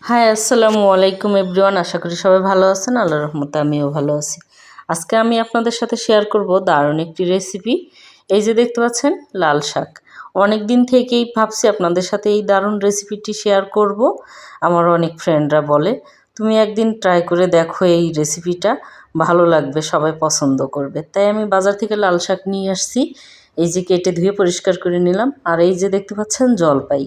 High আসসালামু আলাইকুম everyone. আশা করি সবাই ভালো আছেন। আল্লাহর রহমতে আমিও ভালো আছি। আজকে আমি আপনাদের সাথে শেয়ার করব দারুণ একটি রেসিপি। এই যে দেখতে পাচ্ছেন লাল শাক। অনেক দিন থেকেই ভাবছি আপনাদের সাথে এই দারুণ রেসিপিটি শেয়ার করব। আমার অনেক ফ্রেন্ডরা বলে তুমি একদিন ট্রাই করে দেখো, এই রেসিপিটা ভালো লাগবে, সবাই পছন্দ করবে। তাই আমি বাজার থেকে লাল শাক নিয়ে আসছি। এই যে কেটে ধুয়ে পরিষ্কার করে নিলাম। আর এই যে দেখতে পাচ্ছেন জলপাই,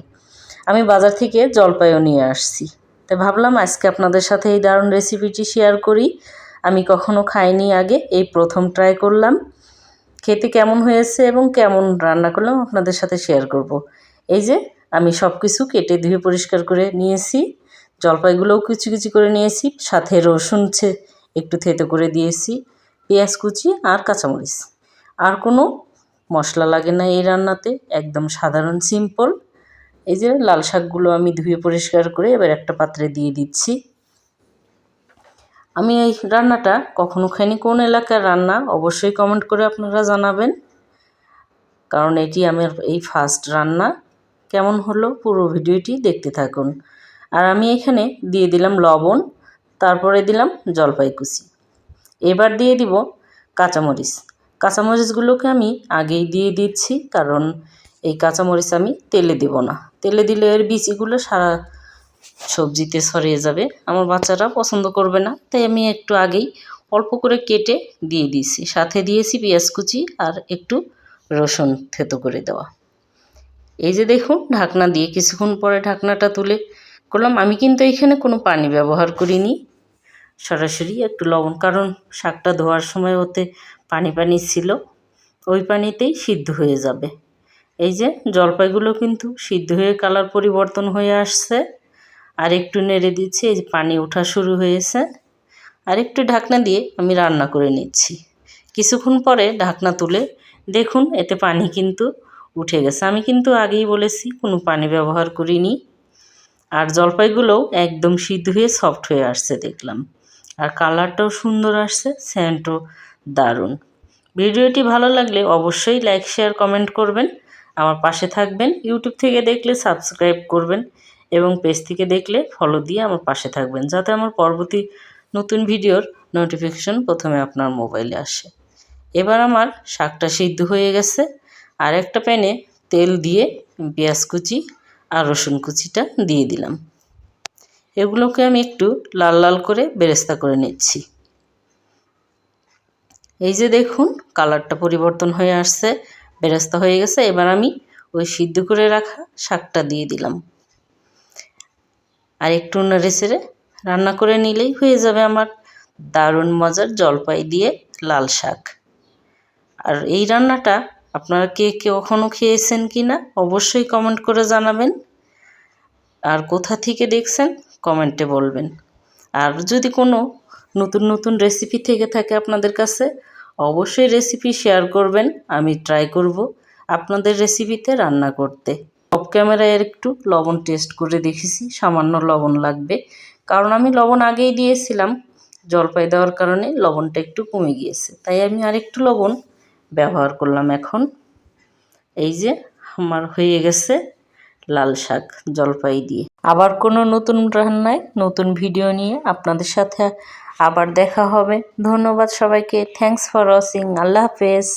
আমি বাজার থেকে জলপাইও নিয়ে আসছি। তাই ভাবলাম আজকে আপনাদের সাথে এই দারুণ রেসিপিটি শেয়ার করি। আমি কখনো খাইনি আগে, এই প্রথম ট্রাই করলাম। খেতে কেমন হয়েছে এবং কেমন রান্না করলাম আপনাদের সাথে শেয়ার করব। এই যে আমি সব কিছু কেটে ধুয়ে পরিষ্কার করে নিয়েছি। জলপাইগুলোও কুচি কুচি করে নিয়েছি, সাথে রসুন একটু থেতো করে দিয়েছি, পেঁয়াজ কুচি আর কাঁচামরিচ। আর কোনো মশলা লাগে না এই রান্নাতে, একদম সাধারণ সিম্পল। এই যে লাল শাকগুলো আমি ধুয়ে পরিষ্কার করে এবার একটা পাত্রে দিয়ে দিচ্ছি। আমি এই রান্নাটা কখনো খাইনি, কোন এলাকার রান্না অবশ্যই কমেন্ট করে আপনারা জানাবেন, কারণ এটি আমার এই ফার্স্ট রান্না। কেমন হলো পুরো ভিডিওটি দেখতে থাকুন। আর আমি এখানে দিয়ে দিলাম লবণ, তারপরে দিলাম জলপাই কুচি, এবার দিয়ে দিব কাঁচামরিচ। কাঁচামরিচগুলোকে আমি আগেই দিয়ে দিচ্ছি, কারণ এই কাঁচামরিচ আমি তেলে দেব না। তেলে দিলে এর বিচিগুলো সারা সবজিতে ছড়িয়ে যাবে, আমার বাচ্চারা পছন্দ করবে না। তাই আমি একটু আগেই অল্প করে কেটে দিয়ে দিয়েছি, সাথে দিয়েছি পেঁয়াজ কুচি আর একটু রসুন থেতো করে দেওয়া। এই যে দেখুন ঢাকনা দিয়ে কিছুক্ষণ পরে ঢাকনাটা তুলে করলাম। আমি কিন্তু এখানে কোনো পানি ব্যবহার করিনি, সরাসরি একটু লবণ, কারণ শাকটা ধোয়ার সময় ওতে পানি পানি ছিল, ওই পানিতেই সিদ্ধ হয়ে যাবে। এই যে জলপাইগুলো কিন্তু সিদ্ধ হয়ে কালার পরিবর্তন হয়ে আসছে। আর একটু নেড়ে দিচ্ছি, এই যে পানি ওঠা শুরু হয়েছে। আর একটু ঢাকনা দিয়ে আমি রান্না করে নিচ্ছি। কিছুক্ষণ পরে ঢাকনা তুলে দেখুন এতে পানি কিন্তু উঠে গেছে। আমি কিন্তু আগেই বলেছি কোনো পানি ব্যবহার করিনি। আর জলপাইগুলোও একদম সিদ্ধ হয়ে সফট হয়ে আসছে দেখলাম। আর কালারটাও সুন্দর আসছে, সেন্টও দারুণ। ভিডিওটি ভালো লাগলে অবশ্যই লাইক শেয়ার কমেন্ট করবেন, আমার পাশে থাকবেন। ইউটিউব থেকে দেখলে সাবস্ক্রাইব করবেন এবং পেজ থেকে দেখলে ফলো দিয়ে আমার পাশে থাকবেন, যাতে আমার পরবর্তী নতুন ভিডিওর নোটিফিকেশন প্রথমে আপনার মোবাইলে আসে। এবার আমার শাকটা সিদ্ধ হয়ে গেছে। আর একটা প্যানে তেল দিয়ে পেঁয়াজ কুচি আর রসুন কুচিটা দিয়ে দিলাম। এগুলোকে আমি একটু লাল লাল করে বেরেস্তা করে নিচ্ছি। এই যে দেখুন কালারটা পরিবর্তন হয়ে আসছে, বেরেস্তা হয়ে গেছে। এবার আমি ওই সিদ্ধ করে রাখা শাকটা দিয়ে দিলাম। আর একটু নেড়ে চেড়ে রান্না করে নিলেই হয়ে যাবে আমার দারুণ মজার জলপাই দিয়ে লাল শাক। আর এই রান্নাটা আপনারা কে কখনো খেয়েছেন কি না অবশ্যই কমেন্ট করে জানাবেন। আর কোথা থেকে দেখছেন কমেন্টে বলবেন। আর যদি কোনো নতুন নতুন রেসিপি থেকে থাকে আপনাদের কাছে, অবশ্যই রেসিপি শেয়ার করবেন, আমি ট্রাই করব আপনাদের রেসিপিতে রান্না করতে। অফ ক্যামেরায় একটু লবণ টেস্ট করে দেখেছি, সামান্য লবণ লাগবে, কারণ আমি লবণ আগেই দিয়েছিলাম। জলপাই দেওয়ার কারণে লবণটা একটু কমে গিয়েছে, তাই আমি আরেকটু লবণ ব্যবহার করলাম এখন। এই যে আমার হয়ে গেছে লাল শাক জলপাই দিয়ে। আবার কোনো নতুন রান্নায় নতুন ভিডিও নিয়ে আপনাদের সাথে আবার দেখা হবে। ধন্যবাদ সবাইকে। Thanks for watching. আল্লাহ হাফেজ।